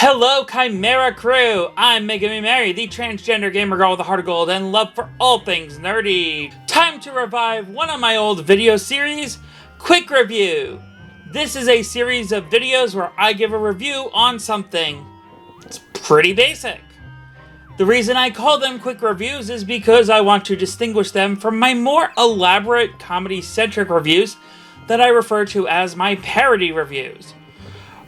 Hello, Chimera crew! I'm Mega Me Mary, the transgender gamer girl with a heart of gold and love for all things nerdy. Time to revive one of my old video series, Quick Review. This is a series of videos where I give a review on something. It's pretty basic. The reason I call them quick reviews is because I want to distinguish them from my more elaborate comedy-centric reviews that I refer to as my parody reviews.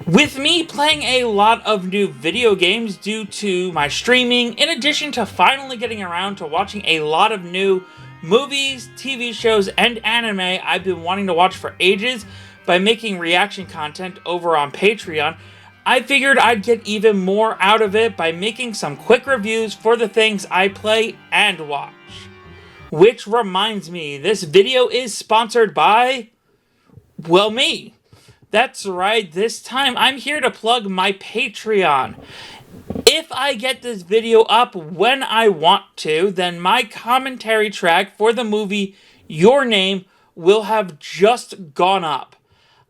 With me playing a lot of new video games due to my streaming, in addition to finally getting around to watching a lot of new movies, TV shows, and anime I've been wanting to watch for ages by making reaction content over on Patreon, I figured I'd get even more out of it by making some quick reviews for the things I play and watch. Which reminds me, this video is sponsored by, well, me. That's right, this time I'm here to plug my Patreon. If I get this video up when I want to, then my commentary track for the movie Your Name will have just gone up.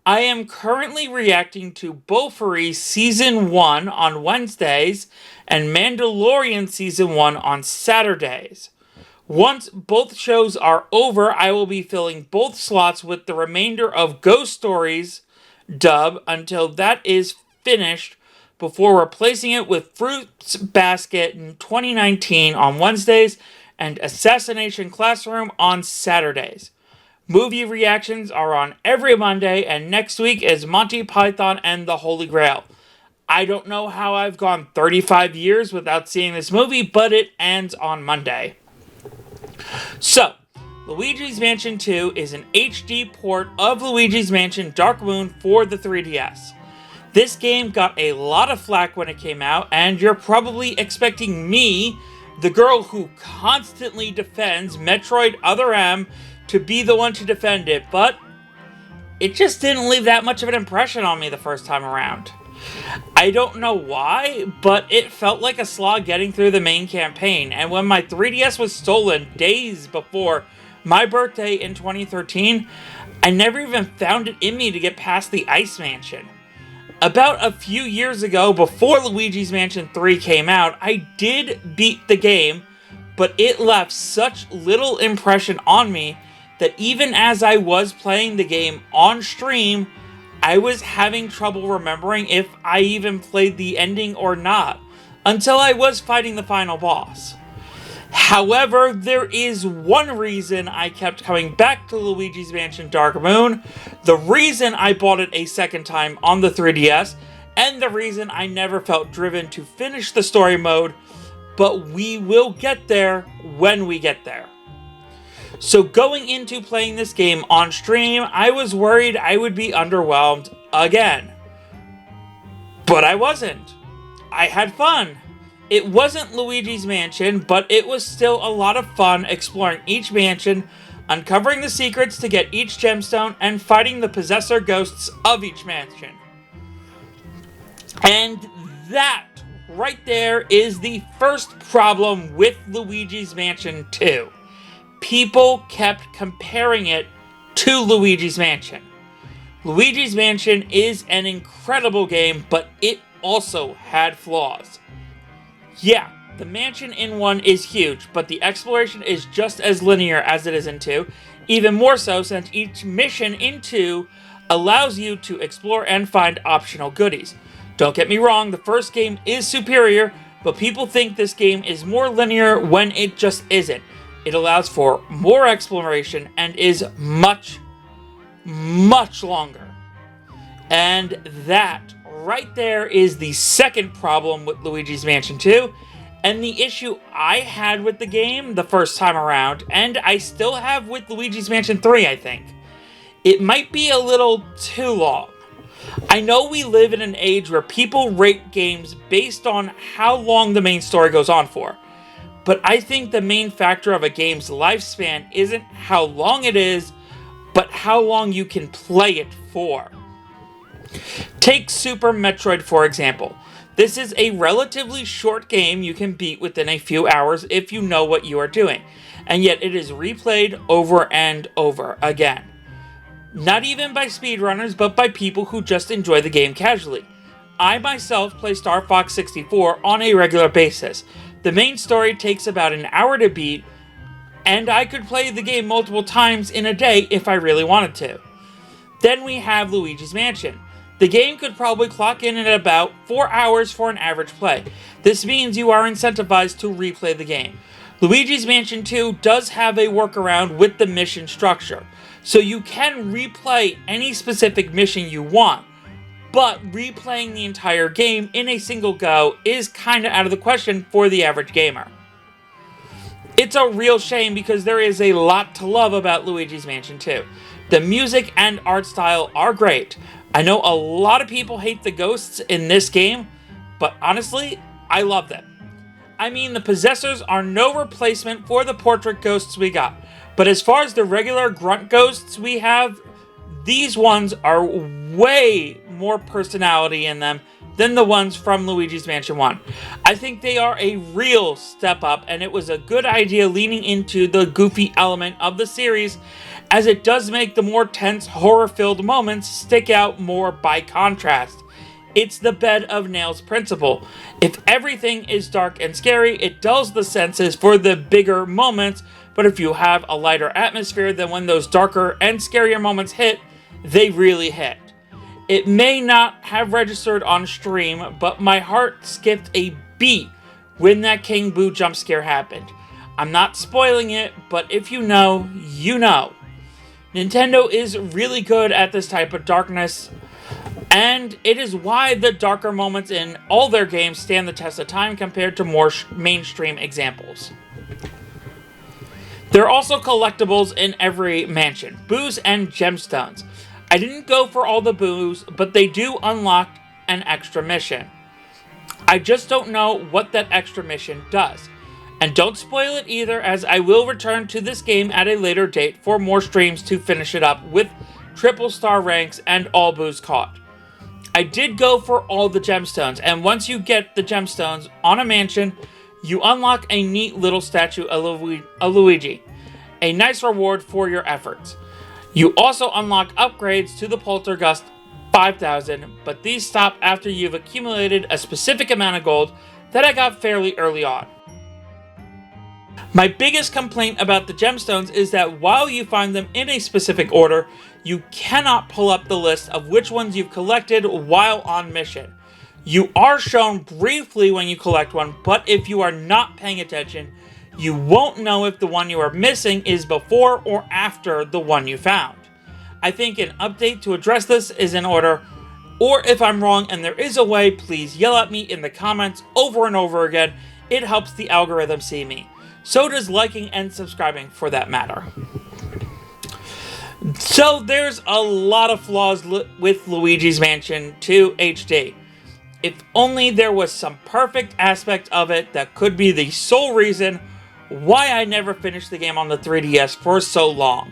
I am currently reacting to Beaufry Season 1 on Wednesdays and Mandalorian Season 1 on Saturdays. Once both shows are over, I will be filling both slots with the remainder of Ghost Stories dub until that is finished before replacing it with Fruits Basket in 2019 on Wednesdays and Assassination Classroom on Saturdays. Movie reactions are on every Monday, and next week is Monty Python and the Holy Grail. I don't know how I've gone 35 years without seeing this movie, but it ends on Monday. So, Luigi's Mansion 2 is an HD port of Luigi's Mansion Dark Moon for the 3DS. This game got a lot of flack when it came out, and you're probably expecting me, the girl who constantly defends Metroid Other M, to be the one to defend it, but it just didn't leave that much of an impression on me the first time around. I don't know why, but it felt like a slog getting through the main campaign, and when my 3DS was stolen days before my birthday in 2013, I never even found it in me to get past the Ice Mansion. About a few years ago, before Luigi's Mansion 3 came out, I did beat the game, but it left such little impression on me that even as I was playing the game on stream, I was having trouble remembering if I even played the ending or not, until I was fighting the final boss. However, there is one reason I kept coming back to Luigi's Mansion Dark Moon, the reason I bought it a second time on the 3DS, and the reason I never felt driven to finish the story mode, but we will get there when we get there. So going into playing this game on stream, I was worried I would be underwhelmed again. But I wasn't. I had fun. It wasn't Luigi's Mansion, but it was still a lot of fun exploring each mansion, uncovering the secrets to get each gemstone, and fighting the possessor ghosts of each mansion. And that right there is the first problem with Luigi's Mansion 2. People kept comparing it to Luigi's Mansion. Luigi's Mansion is an incredible game, but it also had flaws. Yeah, the mansion in 1 is huge, but the exploration is just as linear as it is in 2, even more so since each mission in 2 allows you to explore and find optional goodies. Don't get me wrong, the first game is superior, but people think this game is more linear when it just isn't. It allows for more exploration and is much, much longer. And that right there is the second problem with Luigi's Mansion 2, and the issue I had with the game the first time around, and I still have with Luigi's Mansion 3, I think. It might be a little too long. I know we live in an age where people rate games based on how long the main story goes on for, but I think the main factor of a game's lifespan isn't how long it is, but how long you can play it for. Take Super Metroid for example. This is a relatively short game you can beat within a few hours if you know what you are doing, and yet it is replayed over and over again. Not even by speedrunners, but by people who just enjoy the game casually. I myself play Star Fox 64 on a regular basis. The main story takes about an hour to beat, and I could play the game multiple times in a day if I really wanted to. Then we have Luigi's Mansion. The game could probably clock in at about 4 hours for an average play. This means you are incentivized to replay the game. Luigi's Mansion 2 does have a workaround with the mission structure, so you can replay any specific mission you want, but replaying the entire game in a single go is kinda out of the question for the average gamer. It's a real shame because there is a lot to love about Luigi's Mansion 2. The music and art style are great. I know a lot of people hate the ghosts in this game, but honestly, I love them. I mean, the possessors are no replacement for the portrait ghosts we got, but as far as the regular grunt ghosts we have, these ones are way more personality in them than the ones from Luigi's Mansion 1. I think they are a real step up, and it was a good idea leaning into the goofy element of the series, as it does make the more tense, horror-filled moments stick out more by contrast. It's the bed of nails principle. If everything is dark and scary, it dulls the senses for the bigger moments, but if you have a lighter atmosphere, then when those darker and scarier moments hit, they really hit. It may not have registered on stream, but my heart skipped a beat when that King Boo jump scare happened. I'm not spoiling it, but if you know, you know. Nintendo is really good at this type of darkness, and it is why the darker moments in all their games stand the test of time compared to more mainstream examples. There are also collectibles in every mansion, boos and gemstones. I didn't go for all the boos, but they do unlock an extra mission. I just don't know what that extra mission does. And don't spoil it either, as I will return to this game at a later date for more streams to finish it up with triple star ranks and all boos caught. I did go for all the gemstones, and once you get the gemstones on a mansion, you unlock a neat little statue of Luigi, a nice reward for your efforts. You also unlock upgrades to the Poltergust 5000, but these stop after you've accumulated a specific amount of gold that I got fairly early on. My biggest complaint about the gemstones is that while you find them in a specific order, you cannot pull up the list of which ones you've collected while on mission. You are shown briefly when you collect one, but if you are not paying attention, you won't know if the one you are missing is before or after the one you found. I think an update to address this is in order, or if I'm wrong and there is a way, please yell at me in the comments over and over again. It helps the algorithm see me. So does liking and subscribing, for that matter. So there's a lot of flaws with Luigi's Mansion 2 HD. If only there was some perfect aspect of it that could be the sole reason why I never finished the game on the 3DS for so long.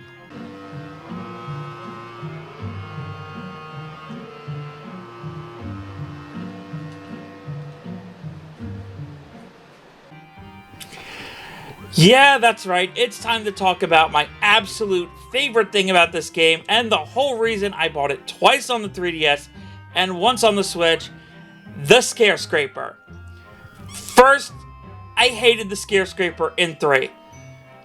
Yeah, that's right. It's time to talk about my absolute favorite thing about this game, and the whole reason I bought it twice on the 3DS and once on the Switch, the Scare Scraper. First, I hated the Scare Scraper in 3.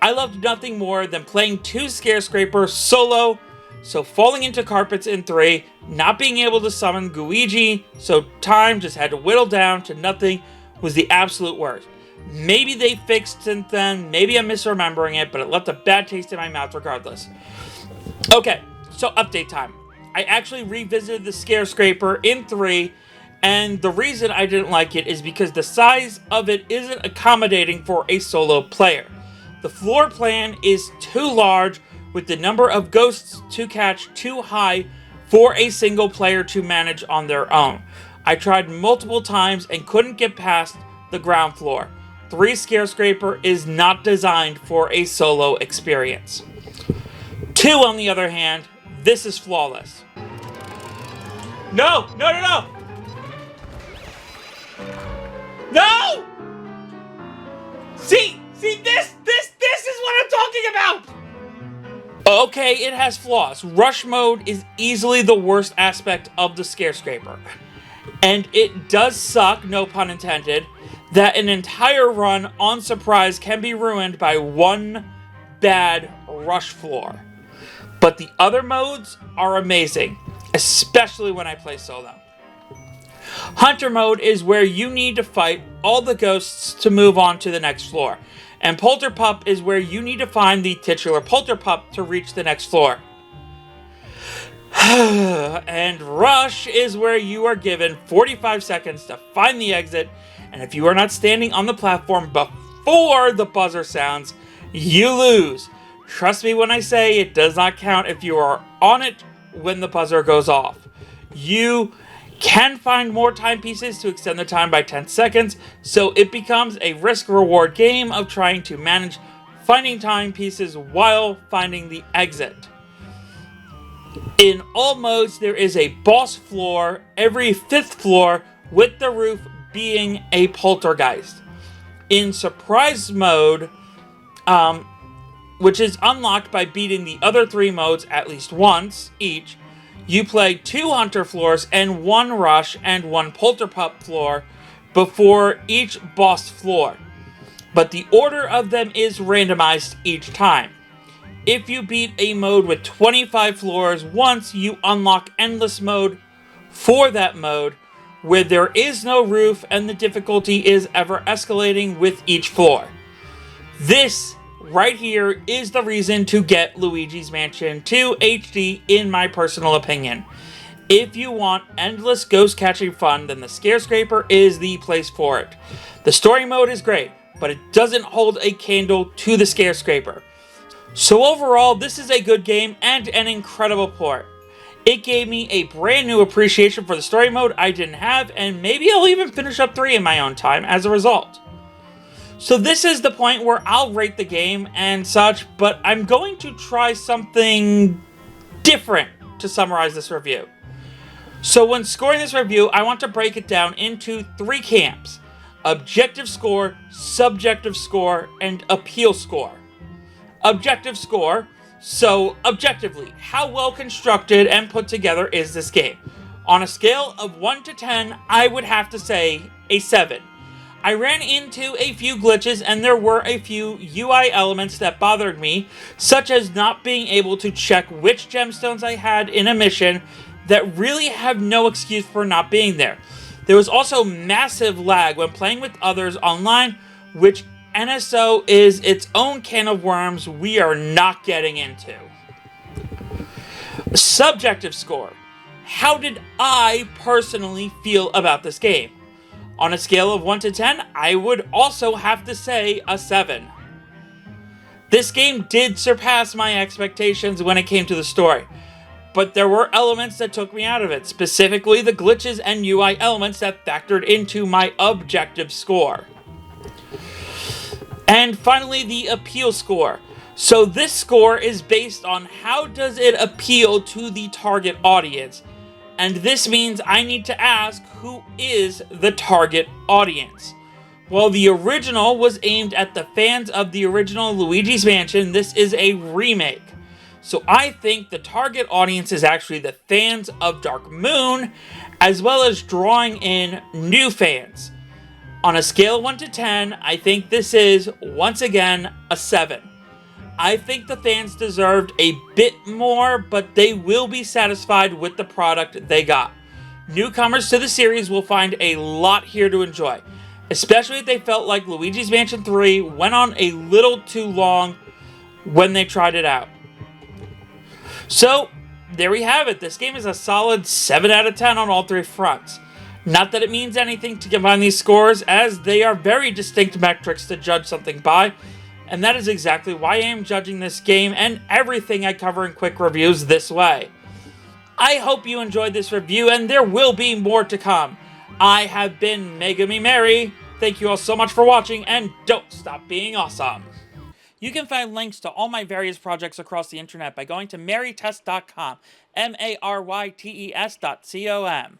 I loved nothing more than playing 2 Scare Scrapers solo, so falling into carpets in 3, not being able to summon Luigi, so time just had to whittle down to nothing, was the absolute worst. Maybe they fixed since then, maybe I'm misremembering it, but it left a bad taste in my mouth regardless. Okay, so update time. I actually revisited the Scare Scraper in 3, and the reason I didn't like it is because the size of it isn't accommodating for a solo player. The floor plan is too large, with the number of ghosts to catch too high for a single player to manage on their own. I tried multiple times and couldn't get past the ground floor. 3 Scare Scraper is not designed for a solo experience. 2, on the other hand, this is flawless. No! No, no, no! No! See, this is what I'm talking about! Okay, it has flaws. Rush mode is easily the worst aspect of the Scare Scraper. And it does suck, no pun intended, that an entire run on Surprise can be ruined by one bad rush floor. But the other modes are amazing, especially when I play solo. Hunter mode is where you need to fight all the ghosts to move on to the next floor. And Polterpup is where you need to find the titular Polterpup to reach the next floor. And Rush is where you are given 45 seconds to find the exit, and if you are not standing on the platform before the buzzer sounds, you lose. Trust me when I say it does not count if you are on it when the buzzer goes off. You can find more timepieces to extend the time by 10 seconds, so it becomes a risk-reward game of trying to manage finding timepieces while finding the exit. In all modes, there is a boss floor every 5th floor, with the roof being a poltergeist. In Surprise mode, which is unlocked by beating the other 3 modes at least once each, you play 2 Hunter floors and 1 Rush and 1 Polterpup floor before each boss floor. But the order of them is randomized each time. If you beat a mode with 25 floors once, you unlock Endless mode for that mode, where there is no roof and the difficulty is ever escalating with each floor. This right here is the reason to get Luigi's Mansion 2 HD, in my personal opinion. If you want endless ghost catching fun, then the Scare Scraper is the place for it. The story mode is great, but it doesn't hold a candle to the Scare Scraper. So overall, this is a good game and an incredible port. It gave me a brand new appreciation for the story mode I didn't have, and maybe I'll even finish up 3 in my own time as a result. So this is the point where I'll rate the game and such, but I'm going to try something different to summarize this review. So when scoring this review, I want to break it down into 3 camps: objective score, subjective score, and appeal score. Objective score, so objectively, how well constructed and put together is this game? On a scale of 1 to 10, I would have to say a 7. I ran into a few glitches and there were a few UI elements that bothered me, such as not being able to check which gemstones I had in a mission that really have no excuse for not being there. There was also massive lag when playing with others online, which NSO is its own can of worms we are not getting into. Subjective score. How did I personally feel about this game? On a scale of 1 to 10, I would also have to say a 7. This game did surpass my expectations when it came to the story, but there were elements that took me out of it, specifically the glitches and UI elements that factored into my objective score. And finally, the appeal score. So this score is based on how does it appeal to the target audience. And this means I need to ask, who is the target audience? While the original was aimed at the fans of the original Luigi's Mansion, this is a remake. So I think the target audience is actually the fans of Dark Moon, as well as drawing in new fans. On a scale of 1 to 10, I think this is, once again, a 7. I think the fans deserved a bit more, but they will be satisfied with the product they got. Newcomers to the series will find a lot here to enjoy, especially if they felt like Luigi's Mansion 3 went on a little too long when they tried it out. So, there we have it. This game is a solid 7 out of 10 on all 3 fronts. Not that it means anything to combine these scores, as they are very distinct metrics to judge something by, and that is exactly why I am judging this game and everything I cover in quick reviews this way. I hope you enjoyed this review, and there will be more to come. I have been Megami Mary. Thank you all so much for watching, and don't stop being awesome. You can find links to all my various projects across the internet by going to marytest.com, MARYTES.com.